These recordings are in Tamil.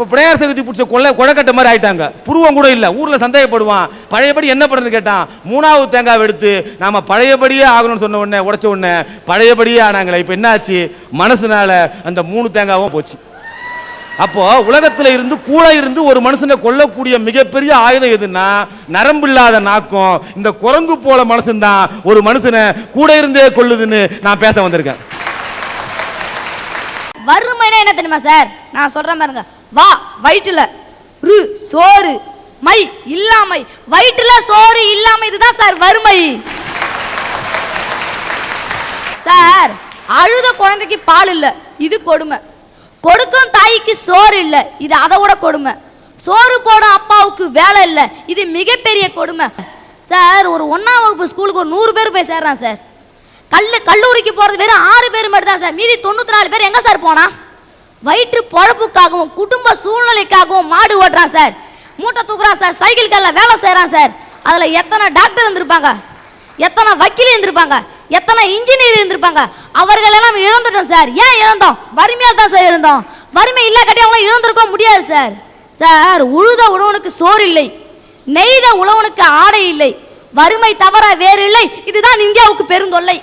இப்போ பிள்ளையார் சதுர்த்தி பிடிச்ச கொடைக்கட்ட மாதிரி ஆயிட்டாங்க. புருவம் கூட இல்லை. ஊரில் சந்தேகப்படுவான். பழையபடி என்ன பண்ணுறது கேட்டான். 3வது தேங்காய் எடுத்து நாம் பழையபடியே ஆகணும்னு சொன்ன உடனே உடைச்ச உடனே பழையபடியே ஆனாங்களே. இப்போ என்னாச்சு, மனசுனால அந்த 3 தேங்காவும் போச்சு. அப்போ உலகத்தில் இருந்து கூட இருந்து ஒரு மனுஷனை கொல்லக்கூடிய மிகப்பெரிய ஆயுதம் எதுன்னா நரம்பு இல்லாத நாக்கம். இந்த குரங்கு போல மனுஷன்தான் ஒரு மனுஷனை கூட இருந்தே கொல்லுதுன்னு நான் பேச வந்திருக்கேன். வறுமைனா என்ன தெரியுமா சார்? நான் சொல்றேன் பாருங்க. வா வயிற்றுல, ரு சோறு, மை இல்லாமை. வயிற்றுல சோறு இல்லாமை, இதுதான் சார் வறுமை. சார் அழுத குழந்தைக்கு பால் இல்லை, இது கொடுமை. கொடுக்கும் தாய்க்கு சோறு இல்லை, இது அதை விட கொடுமை. சோறு போடும் அப்பாவுக்கு வேலை இல்லை, இது மிகப்பெரிய கொடுமை. சார் ஒரு 1ஆம் வகுப்பு ஸ்கூலுக்கு ஒரு 100 பேர் போய் சேர்றான் சார். கல்லூரிக்கு போகிறது வெறும் 6 பேர் மட்டும் தான் சார். மீதி 94 பேர் எங்கே சார் போனா? வயிற்று பொழப்புக்காகவும் குடும்ப சூழ்நிலைக்காகவும் மாடு ஓட்டுறான் சார். மூட்டை தூக்குறான் சார். சைக்கிள் கல்ல வேலை செய்கிறான் சார். அதில் எத்தனை டாக்டர் இருந்திருப்பாங்க, எத்தனை வக்கீல் இருந்திருப்பாங்க, எத்தனை இன்ஜினியர் இருந்திருப்பாங்க. அவர்கள் எல்லாம் இழந்துட்டோம் சார். ஏன் இழந்தோம்? வறுமையாக தான் சார் இழந்தோம். வறுமை இல்லை கட்டி அவங்களாம் இழந்திருக்க முடியாது சார். சார் உழுத உழவனுக்கு சோறு இல்லை, நெய்த உழவனுக்கு ஆடை இல்லை. வறுமை தவிர வேறு இல்லை. இதுதான் இந்தியாவுக்கு பெருந்தொல்லை.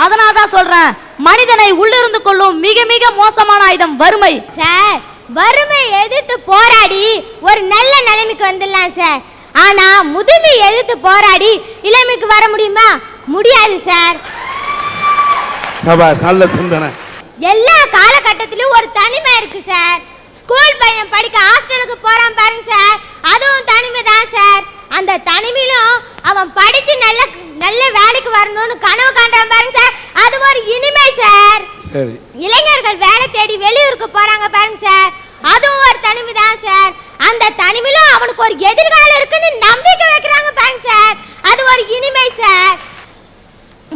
அதனால தான் சொல்றேன், மனிதனை உள்ளிருந்து கொள்ளும் மிக மிக மோசமான ஆயுதம் வறுமை. சார் வறுமை எதிர்த்து போராடி ஒரு நல்ல நிலைமைக்கு வந்துடலாம் சார். ஆனா முதுமை எதிர்த்து போராடி இளமைக்கு வர முடியுமா? முடியாது சார். சபாஷ், நல்ல சிந்தனை. எல்லா காலகட்டத்திலும் ஒரு தனிமை இருக்கு சார். ஸ்கூல் பையன் படிக்க ஹாஸ்டலுக்கு போறான் பாருங்க சார், அதுவும் தனிமை தான் சார். அந்த தனிமையிலும் அவன் படிச்சு நல்ல நல்ல வேலைக்கு வரணும்னு கனவு காண்றான் பாருங்க சார், அது ஒரு இனிமை சார். சரி. இளைஞர்கள் வேலை தேடி வெளியூருக்கு போறாங்க பாருங்க சார், அதுவும் ஒரு தனிமை தான் சார். அந்த தனிமையிலும் அவனுக்கு ஒரு எதிர்காலம் இருக்குன்னு நம்பிக்கை வைக்கிறாங்க பாருங்க சார், அது ஒரு இனிமை சார்.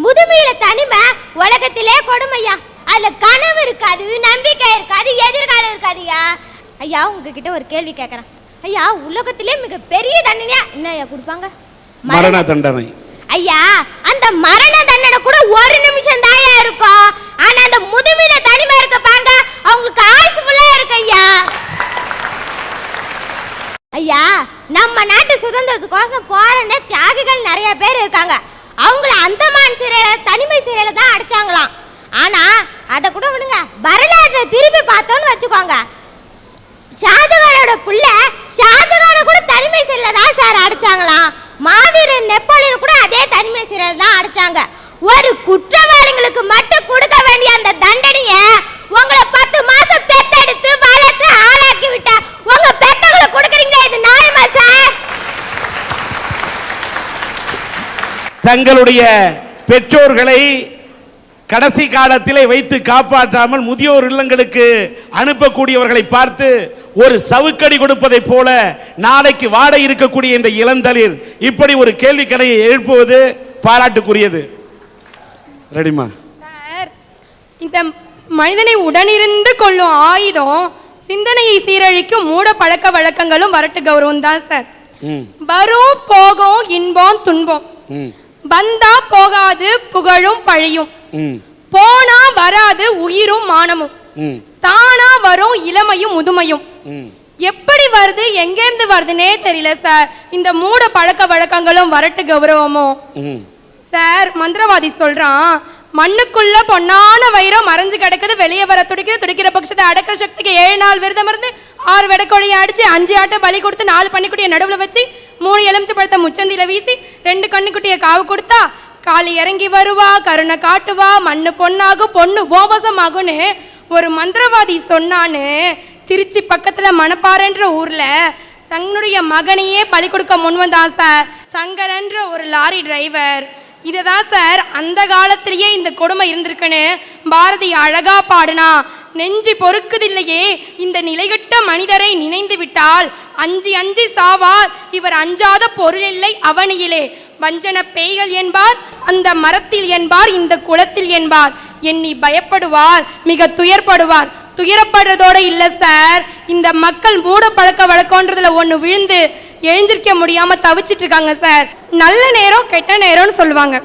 முதுமையில தனிமை உலகத்திலே கொடுமையா. அதுல கனவு இருக்காது, நம்பிக்கை இருக்காது, எதிர்காலம் இருக்காதுயா. ஐயா உங்ககிட்ட ஒரு கேள்வி கேட்கறேன். ஐயா உலகத்திலே மிக பெரிய தண்டனையா என்ன ஐயா கொடுப்பாங்க? மரண தண்டனை. ஐயா அந்த மரண தண்டனை கூட 1 நிமிஷம் தாயா இருக்கும். ஆனா அந்த முதுமையில தனிமை இருக்க பாருங்க, அவங்களுக்கு ஆயுசு ஃபுல்லா இருக்கு ஐயா. ஐயா நம்ம நாட்டு சுதந்திரத்துக்கோசம் போராடின தியாகிகள் நிறைய பேர் இருக்காங்க. அவங்கள அந்தமான் சிறையில தனிமை சிறையில தான் அடைச்சாங்களாம். ஆனா அதை கூட விடுங்க, வரலாற்றை திருப்பி பார்த்தோன்னு வச்சுக்கோங்க, ஷாஜகானோட புள்ள ஷாஜகான கூட தனிமை சிறையில தான் சார் அடைச்சாங்களாம். மாவீரன் நெப்போலியன் கூட அதே தனிமை சிறையில தான் அடைச்சாங்க. ஒரு குற்றவாளிகளுக்கு மட்டும் கொடுக்க வேண்டிய அந்த தண்டனைய உங்களை 10 மாசம் பெத்தெடுத்து வளர்த்து ஆளாக்கி விட்ட உங்க பெத்தவங்களுக்கு கொடுக்குறீங்களா? இது நியாயமா சார்? தங்களுடைய பெற்றோர்களை கடைசி காலத்திலே வைத்து காப்பாற்றாமல் முதியோர் இல்லங்களுக்கு அனுப்பக்கூடியவர்களை பார்த்து ஒரு சவுக்கடி கொடுப்பதை போல நாளைக்கு வாட இருக்கக்கூடிய இந்த இளந்தளிர் இப்படி ஒரு கேள்விக்கணையை எழுப்புவது பாராட்டுக்குரியது. ரெடிமா சார், இந்த மனிதனை உடனிருந்து கொள்ளும் ஆயுதம் சிந்தனையை சீரழிக்கும் மூட பழக்க வழக்கங்களும் வரட்டு கௌரவம் தான் சார். வரும் போகும் இன்பம் துன்பம், வந்தா போகாது புகழும் பழியும், போனா வராது உயிரும் மானமும், தானா வரும் இளமையும் முதுமையும். எப்படி வருது எங்கேருந்து வருதுன்னே தெரியல சார் இந்த மூட பழக்க வழக்கங்களும் வரட்டு கௌரவமும். சார் மந்திரவாதி சொல்றான், மண்ணுக்குள்ள பொன்னான வைரம் மறைஞ்சு கிடக்குது, வெளியே வர துடிக்கிற பட்சத்தை அடக்கிற சக்திக்கு 7 நாள் விரதம் இருந்து 6 வெடக்கொழியை அடிச்சு 5 ஆட்டை பலி கொடுத்து 4 பன்னிக்குட்டியை நடுவுல வச்சு 3 எலுமிச்சை பழத்தை முச்சந்தில வீசி 2 கண்ணுக்குட்டியை காவு கொடுத்தா காளி இறங்கி வருவா, கருணை காட்டுவா, மண்ணு பொண்ணாகும், பொண்ணு கோபசமாகும்னு ஒரு மந்திரவாதி சொன்னான்னு திருச்சி பக்கத்துல மணப்பாறைன்ற ஊர்ல தன்னுடைய மகனையே பலி கொடுக்க முன்வந்தான் சார் சங்கரன்ற ஒரு லாரி டிரைவர். இதுதான் சார் அந்த காலத்திலேயே இந்த கொடுமை இருந்திருக்குன்னு பாரதி அழகா பாடுனா. நெஞ்சு பொறுக்குதில்லையே இந்த நிலைகட்ட மனிதரை நினைந்து விட்டால் அஞ்சி அஞ்சி சாவார் இவர், அஞ்சாத பொருள் இல்லை அவனியிலே. வஞ்சன பேய்கள் என்பார் அந்த மரத்தில் என்பார் இந்த குளத்தில் என்பார், எண்ணி பயப்படுவார் மிக துயர்படுவார். துயரப்படுறதோட இல்லை சார், இந்த மக்கள் மூட பழக்க வழக்கன்றதுல ஒன்று விழுந்து எழுந்திருக்க முடியாம தவிச்சிட்டு இருக்காங்க சார். நல்ல நேரம் கெட்ட நேரம்னு சொல்லுவாங்க.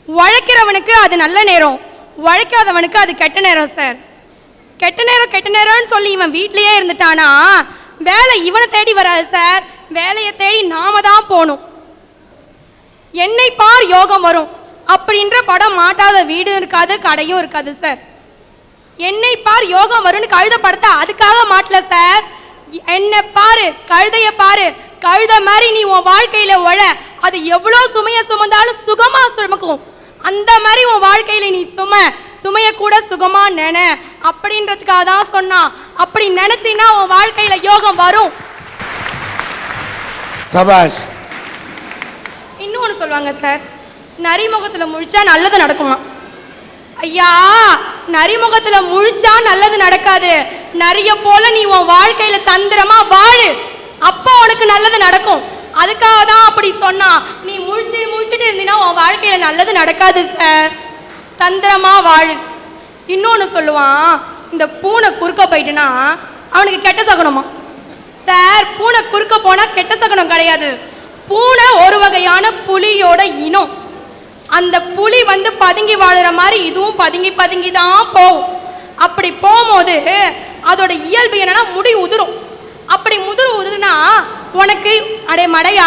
உழைக்கிறவனுக்கு அது நல்ல நேரம், உழைக்காதவனுக்கு அது கெட்ட நேரம் சார். கெட்ட நேரம்னு சொல்லி இவன் வீட்லயே இருந்துட்டானா வேலை இவனை தேடி வராது சார், வேலையை தேடி நாம தான் போகணும். என்னை பார் யோகம் வரும் அப்படின்ற படம் மாட்டாத வீடு இருக்காது, கடையும் இருக்காது சார். என்னை பார் யோகம் வரும்னு கழுத படத்தை அதுக்காக மாட்டல சார். என்னை பாரு, கழுதைய பாரு, கழுத மாதிரி நீ உன் வாழ்க்கையில உழ, அது எவ்வளோ சுமைய சுமந்தாலும் சுகமா சுமக்கும். அந்த மாதிரி உன் வாழ்க்கையில நீ சுமைய கூட சுகமா நினை அப்படின்றதுக்காக தான் சொன்னா. அப்படி நினைச்சின்னா உன் வாழ்க்கையில யோகம் வரும். சபாஷ். இன்னொன்னு சொல்லுவாங்க சார், நரிமுகத்துல முழிச்சா நல்லது நடக்குமா? ஐயா, நரிமுகத்துல முழிச்சா நல்லது நடக்காது. நரிய போல நீ உன் வாழ்க்கையில தந்திரமா வாழு, அப்போ உனக்கு நல்லது நடக்கும். அதுக்காக தான் அப்படி சொன்னா. நீ முழிச்சுட்டு இருந்தீங்கன்னா உன் வாழ்க்கையில நல்லது நடக்காது சார். தந்திரமா வாழு. இன்னொன்னு சொல்லுவான், இந்த பூனை குறுக்க போயிட்டுனா அவனுக்கு கெட்ட சகுனமா சார். பூனை குறுக்க போனா கெட்ட சகுனம் கிடையாது. பூனை ஒரு வகையான புலியோட இனம். அந்த புலி பதுங்கி வாழுற மாதிரி இதுவும் பதுங்கி தான் போகும். அப்படி போகும்போது அதோட இயல்பு என்னன்னா முடி உதிரும். அப்படி உதிருனா உனக்கு அடே மடையா,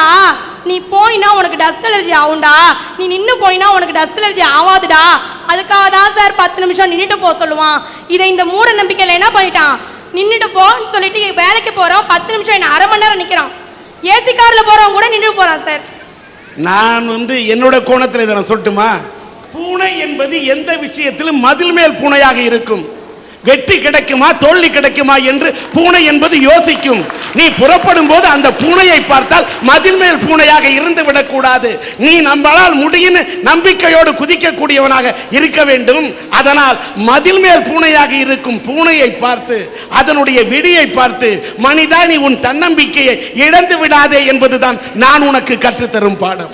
நீ போயினா உனக்கு டஸ்ட் அலர்ஜி ஆகும்டா, நீ நின்று போயினா உனக்கு டஸ்ட் அலர்ஜி ஆகாதுடா. அதுக்காக தான் சார் 10 நிமிஷம் நின்றுட்டு போக சொல்லுவான். இதை இந்த மூட நம்பிக்கையில் என்ன பண்ணிட்டான், நின்றுட்டு போன்னு சொல்லிட்டு வேலைக்கு போகிறோம், 10 நிமிஷம் என்ன அரை மணி நேரம் நிற்கிறான். ஏசி காரில் போகிறவங்க கூட நின்று போகிறான் சார். நான் என்னோட கோணத்தில் இதை நான் சொல்லட்டுமா? பூனை என்பது எந்த விஷயத்திலும் மதில் மேல் பூனையாக இருக்கும். வெற்றி கிடைக்குமா தோல்வி கிடைக்குமா என்று பூனை என்பது யோசிக்கும். நீ புறப்படும் போது அந்த பூனையை பார்த்தால் மதில் மேல் பூனையாக இருந்து விடக்கூடாது. நீ நம்மளால் முடியும் நம்பிக்கையோடு குதிக்கக்கூடியவனாக இருக்க வேண்டும். அதனால் மதில் மேல் பூனையாக இருக்கும் பூனையை பார்த்து, அதனுடைய விடியை பார்த்து, மனிதா நீ உன் தன்னம்பிக்கையை இழந்து விடாதே என்பதுதான் நான் உனக்கு கற்றுத்தரும் பாடம்.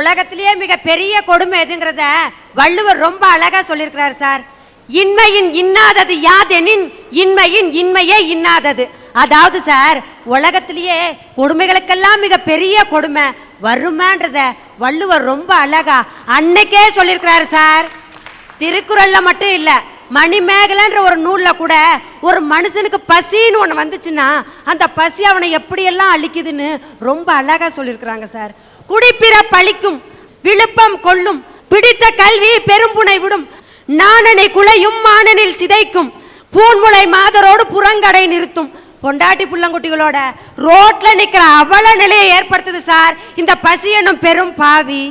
உலகத்திலேயே மிக பெரிய கொடுமை எதுங்கிறத வள்ளுவர் ரொம்ப அழகா சொல்லியிருக்கிறார் சார். இன்மையின் இன்னாதது யாதெனின் இன்மையின் இன்மையே இன்னாதது. அதாவது சார், உலகத்திலேயே கொடுமைகளுக்கெல்லாம் மிக பெரிய கொடுமை வறுமைன்றத வள்ளுவர் ரொம்ப அழகா அன்னைக்கே சொல்லியிருக்கிறாரு சார். திருக்குறள்ல மட்டும் இல்ல, மணிமேகலைன்ற ஒரு நூல்ல கூட ஒரு மனுஷனுக்கு பசின்னு ஒன்று வந்துச்சுன்னா அந்த பசி அவனை எப்படியெல்லாம் அழிக்குதுன்னு ரொம்ப அழகா சொல்லியிருக்கிறாங்க சார். குடிப்பிற பழிக்கும், விழுப்பம் கொள்ளும், பிடித்த கல்வி பெரும்புனை விடும், நாணனை குலையும் மானனில் சிதைக்கும், பூன்முளை மாதரோடு புறங்கடை நிறுத்தும். பொண்டாட்டி புள்ளங்குட்டிகளோட ரோட்ல நிக்கிற அவல நிலையை ஏற்படுத்துது சார் இந்த பசி என்னும் பெரும் பாவி.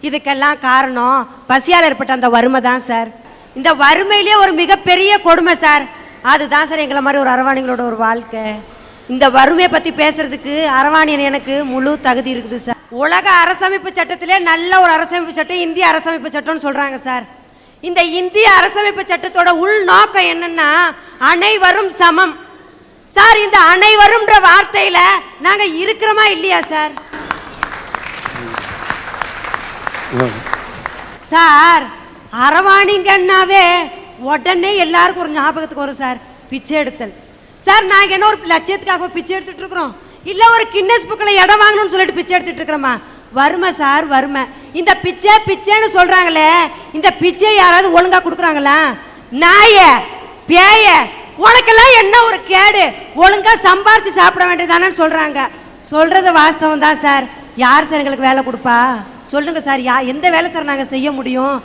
இதுக்கெல்லாம் காரணம் பசியால் ஏற்பட்ட அந்த வறுமை தான் சார். இந்த வறுமையிலேயே ஒரு மிகப்பெரிய கொடுமை சார். அதுதான் சார் எங்களை மாதிரி ஒரு அரவாணிகளோட ஒரு வாழ்க்கை. இந்த வறுமையை பத்தி பேசுறதுக்கு அரவாணியன் எனக்கு முழு தகுதி இருக்குது சார். உலக அரசமைப்பு சட்டத்திலே நல்ல ஒரு அரசமைப்பு சட்டம் இந்திய அரசமைப்பு சட்டம்னு சொல்றாங்க சார். இந்த இந்திய அரசமைப்பு சட்டத்தோட உள் நோக்கம் என்னன்னா அனைவரும் சமம் சார். இந்த அனைவரும்ன்ற வார்த்தையில நாங்க இருக்கிறோமா இல்லையா சார்? சார், அரவாணிங்கன்னாவே உடனே எல்லாருக்கும் ஒரு ஞாபகத்துக்கு வரும் சார், பிச்சை எடுத்தல். சார், நாங்க என்ன ஒரு லட்சியத்துக்காக பிச்சை எடுத்துட்டு இருக்கிறோம், இல்ல ஒரு கின்னஸ் புக்கில் இடம் வாங்கணும்னு சொல்லிட்டு பிச்சை எடுத்துட்டு இருக்கிறோமா? வறுமை சார், வறுமை. இந்த பிச்சைன்னு சொல்றாங்களே, இந்த பிச்சை யாராவது ஒழுங்கா கொடுக்குறாங்களா? நாய பேய உனக்கெல்லாம் என்ன ஒரு கேடு, ஒழுங்கா சம்பாரிச்சு சாப்பிட வேண்டியதானு சொல்றாங்க. சொல்றது வாஸ்தவம் தான் சார். யார் சார் எங்களுக்கு வேலை கொடுப்பா சொல்லுங்க சார்? எந்த வேலை சார் நாங்க செய்ய முடியும்?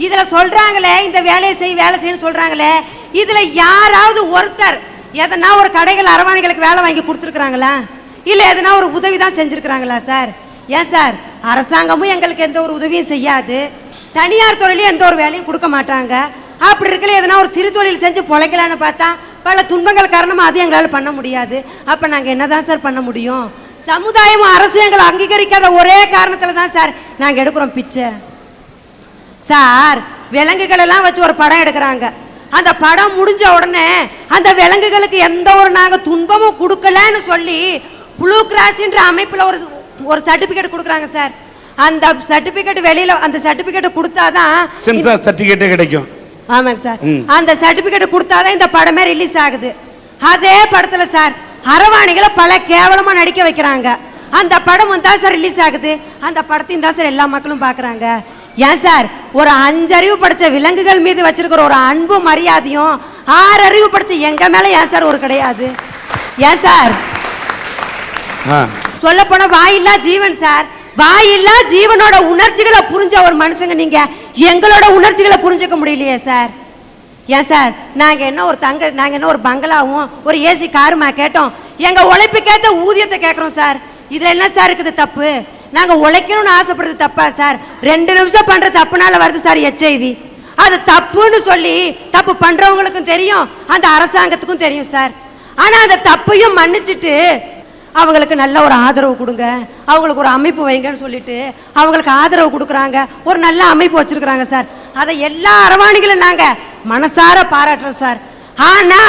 இதுல சொல்றாங்களே இந்த வேலையை செய்யணும் சொல்றாங்களே, இதுல யாராவது ஒருத்தர் எதனா ஒரு கடைகள் அரவாணிகளுக்கு வேலை வாங்கி கொடுத்துருக்குறாங்களா? இல்ல எதனா ஒரு உதவி தான் செஞ்சிருக்கிறாங்களா சார்? ஏன் சார், அரசாங்கமும் எங்களுக்கு எந்த ஒரு உதவியும் செய்யாது, தனியார் துறையிலையும் எந்த ஒரு வேலையும் கொடுக்க மாட்டாங்க. அப்படி இருக்கல எதனா ஒரு சிறு தொழில் செஞ்சு பொழைக்கலான்னு பார்த்தா பல துன்பங்கள் காரணமாக அது எங்களால் பண்ண முடியாது. அப்போ நாங்கள் என்னதான் சார் பண்ண முடியும்? சமுதாயமும் அரசும் எங்களை அங்கீகரிக்காத ஒரே காரணத்தில் தான் சார் நாங்கள் எடுக்கிறோம் பிச்சை. சார், விலங்குகள் எல்லாம் வச்சு ஒரு படம் எடுக்கிறாங்க. அந்த படம் முடிஞ்ச உடனே அந்த விலங்குகளுக்கு எந்த ஒரு நாங்கள் துன்பமும் கொடுக்கலன்னு சொல்லி ப்ளூ கிராஸ்ன்ற அமைப்பில் ஒரு சர்டிபிகேட் கொடுக்குறாங்க சார். அந்த சர்டிபிகேட் வெளியில அந்த சர்டிபிகேட் கொடுத்தாதான் சென்சார் சர்டிபிகேட் கிடைக்கும். ஆமாங்க சார், அந்த சர்டிபிகேட் கொடுத்தாதான் இந்த படமே ரிலீஸ் ஆகுது. அதே படத்துல சார் அரவாணிகளை பல கேவலமா நடிக்க வைக்கிறாங்க. அந்த படம் தான் சார் ரிலீஸ் ஆகுது. அந்த படத்தையும் தான் சார் எல்லா மக்களும் பாக்குறாங்க. ஏன் சார், ஒரு 5 அறிவு படிச்ச விலங்குகள் மீது வச்சிருக்கிற ஒரு அன்பு மரியாதையும் 6 அறிவு படிச்சு எங்க மேல ஏன் சார் ஒரு கிடையாது? ஏன் சார் சொல்ல போன வாயில்லா ஜீவன் சார், வாயில்லா ஜீவனோட உணர்ச்சிகளை புரிஞ்ச ஒரு மனுஷங்க நீங்க எங்களோட உணர்ச்சிகளை புரிஞ்சுக்க முடியலையே சார். ஏன் சார் நாங்க என்ன ஒரு பங்களாவும் ஒரு ஏசி காருமா கேட்டோம்? எங்க உழைப்புக்கேற்ற ஊதியத்தை கேட்கறோம் சார். இதுல என்ன சார் இருக்குது தப்பு? நாங்க உழைக்கணும்னு ஆசைப்படுறது தப்பா சார்? 2 நிமிஷம் பண்ற தப்புனால வருது சார் HIV. அது தப்புன்னு சொல்லி தப்பு பண்றவங்களுக்கும் தெரியும், அந்த அரசாங்கத்துக்கும் தெரியும் சார். ஆனா அந்த தப்பையும் மன்னிச்சுட்டு அவங்களுக்கு நல்ல ஒரு ஆதரவு கொடுங்க, அவங்களுக்கு ஒரு அமைப்பு வைங்கன்னு சொல்லிட்டு அவங்களுக்கு ஆதரவு கொடுக்குறாங்க, ஒரு நல்ல அமைப்பு வச்சிருக்கிறாங்க சார். அதை எல்லா அரவாணிகளும் நாங்க மனசார பாராட்டுறோம் சார். ஆனா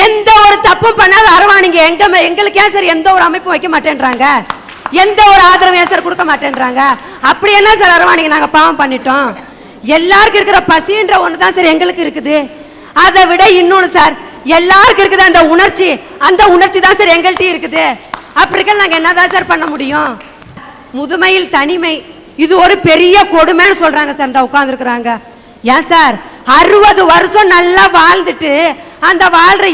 எந்த ஒரு தப்பும் பண்ணாத அரவாணிங்க எங்களுக்கு ஏன் சார் எந்த ஒரு அமைப்பும் வைக்க மாட்டேன்றாங்க? எந்த ஒரு ஆதரவு ஏன் சார் கொடுக்க மாட்டேன்றாங்க? அப்படி என்ன சார் அரவாணிங்க நாங்க பாவம் பண்ணிட்டோம்? எல்லாருக்கும் இருக்கிற பசின்ற ஒன்று தான் சார் எங்களுக்கு இருக்குது. அதை விட இன்னொன்று சார், எல்லாருக்கும் இருக்குது அந்த உணர்ச்சி தான் சார் எங்கள்கிட்ட இருக்குது. அப்படி இருக்க நாங்கள் என்னதான் சார் பண்ண முடியும்? முதுமையில் தனிமை இது ஒரு பெரிய கொடுமைன்னு சொல்றாங்க சார் இந்த உட்கார்ந்துருக்குறாங்க. ஏன் சார் 60 வருஷம் நல்லா வாழ்ந்துட்டு அந்த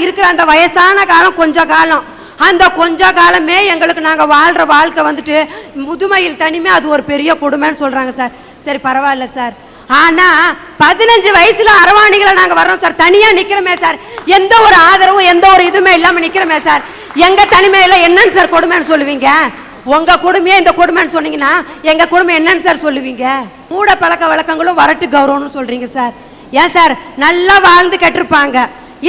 இருக்கிற அந்த வயசான காலம் கொஞ்ச காலம், அந்த கொஞ்ச காலமே எங்களுக்கு நாங்கள் வாழ்ற வாழ்க்கை வந்துட்டு முதுமையில் தனிமை அது ஒரு பெரிய கொடுமைன்னு சொல்றாங்க சார். சரி பரவாயில்ல சார், ஆனா 15 வயசுல அரவாணிகளை நாங்க வர்றோம் சார், தனியா நிக்கிறோமே சார், எந்த ஒரு ஆதரவும் எந்த ஒரு இதுவுமே இல்லாம நிக்கிறோமே சார். எங்க தனிமையில என்னன்னு சார் கொடுமைன்னு சொல்லுவீங்க? உங்க கொடுமையே இந்த கொடுமைன்னு சொன்னீங்கன்னா எங்க கொடுமை என்னன்னு சார் சொல்லுவீங்க? மூட பழக்க வழக்கங்களும் வரட்டு கௌரவம்னு சொல்றீங்க சார். ஏன் சார் நல்லா வாழ்ந்து கட்டிருப்பாங்க,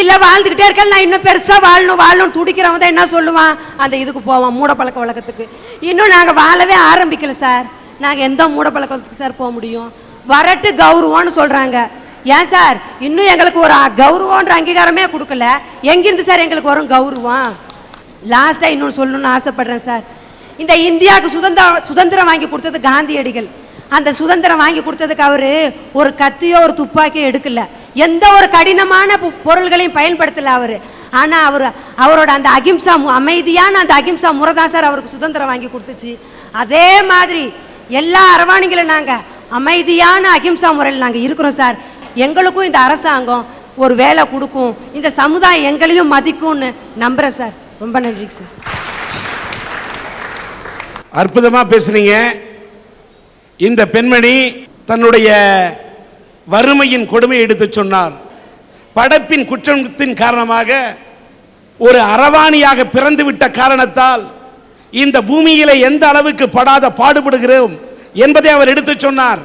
இல்ல வாழ்ந்துகிட்டே இருக்க நான் இன்னும் பெருசா வாழணும் துடிக்கிறவங்க தான் என்ன சொல்லுவான், அந்த இதுக்கு போவோம் மூட பழக்க வழக்கத்துக்கு. இன்னும் நாங்க வாழவே ஆரம்பிக்கல சார், நாங்க எந்த மூட பழக்கத்துக்கு சார் போக முடியும்? வரட்டு கௌரவம்னு சொல்றாங்க. ஏன் சார் இன்னும் எங்களுக்கு ஒரு கௌரவன்ற அங்கீகாரமே கொடுக்கல, எங்கிருந்து சார் எங்களுக்கு வரும் கௌரவம்? லாஸ்டா இன்னொன்று சொல்லணும்னு ஆசைப்படுறேன் சார். இந்த இந்தியாவுக்கு சுதந்திரம் வாங்கி கொடுத்தது காந்தியடிகள். அந்த சுதந்திரம் வாங்கி கொடுத்ததுக்கு அவரு ஒரு கத்தியோ ஒரு துப்பாக்கியோ எடுக்கல, எந்த ஒரு கடினமான பொருள்களையும் பயன்படுத்தல அவரு. ஆனா அவரோட அந்த அகிம்சா அமைதியான அந்த அகிம்சா முறை தான் சார் அவருக்கு சுதந்திரம் வாங்கி கொடுத்துச்சு. அதே மாதிரி எல்லா அரவாணிகளும் நாங்க அமைதியான அகிம்சா முறையில் நாங்க இருக்கிறோம் சார். எங்களுக்கும் இந்த அரசாங்கம் ஒரு வேலை கொடுக்கும், இந்த சமுதாயம் எங்களையும் மதிக்கும்னு நம்புறேன் சார். ரொம்ப நன்றி சார். அற்புதமா பேசுறீங்க. இந்த பெண்மணி தன்னுடைய வறுமையின் கொடுமையை எடுத்து சொன்னார். படைப்பின் குற்றத்தின் காரணமாக ஒரு அரவாணியாக பிறந்து விட்ட காரணத்தால் இந்த பூமியிலே எந்த அளவுக்கு படாத பாடுபடுகிறோம் என்பதை அவர் எடுத்து சொன்னார்.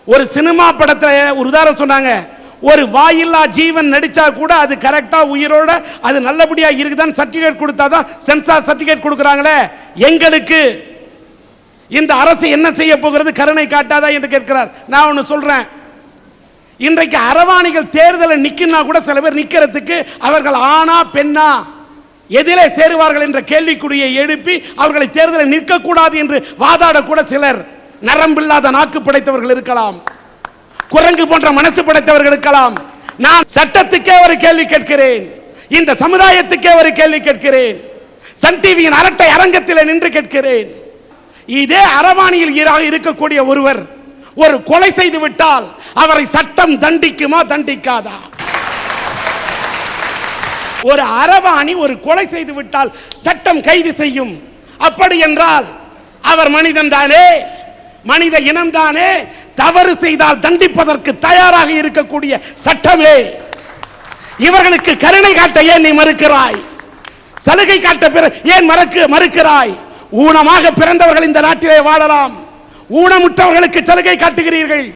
ஒரு சினிமா படத்தில் ஒரு உதாரணம் சொன்னாங்க, ஒரு வாயில்லா ஜீவன் நடிச்சா கூட அது கரெக்டா உயிரோட அது நல்லபடியா இருக்குதான் சர்டிபிகேட் கொடுத்தாதான் சென்சார் சர்டிபிகேட் கொடுக்குறாங்களே, எங்களுக்கு இந்த அரசு என்ன செய்ய போகிறது, கருணை காட்டாதா என்று கேட்கிறார். நான் ஒன்று சொல்றேன், இன்றைக்கு அரவாணிகள் தேர்தலை நிக்கினா கூட சில பேர் நிக்கிறதுக்கு அவர்கள் ஆனா பெண்ணா எதிலே சேருவார்கள் என்ற கேள்விக்குறியை எழுப்பி அவர்களை தேர்தலை நிற்கக்கூடாது என்று வாதாடக்கூட சிலர் நரம்பில்லாத நாக்கு படைத்தவர்கள் இருக்கலாம், குரங்கு போன்ற மனசு படைத்தவர்கள் இருக்கலாம். நான் சட்டத்துக்கே ஒரு கேள்வி கேட்கிறேன், இந்த சமுதாயத்துக்கே ஒரு கேள்வி கேட்கிறேன், சன் டிவியின் அரட்டை அரங்கத்தில் நின்று கேட்கிறேன். இதே அரவாணியில் இருக்கக்கூடிய ஒருவர் ஒரு கொலை செய்து விட்டால் அவரை சட்டம் தண்டிக்குமா தண்டிக்காதா? ஒரு அரவாணி ஒரு கொலை செய்து விட்டால் சட்டம் கைது செய்யும். அப்படி என்றால் அவர் மனிதன் தானே, மனித இனம் தானே. தவறு செய்தால் தண்டிப்பதற்கு தயாராக இருக்கக்கூடிய சட்டமே. இவர்களுக்கு கருணை காட்ட ஏன் நீ மறுக்கிறாய்? சலுகை காட்ட ஏன் மறுக்கிறாய்? ஊனமாக பிறந்தவர்கள் இந்த நாட்டிலே வாழலாம், ஊனமுற்றவர்களுக்கு சலுகை காட்டுகிறீர்கள்.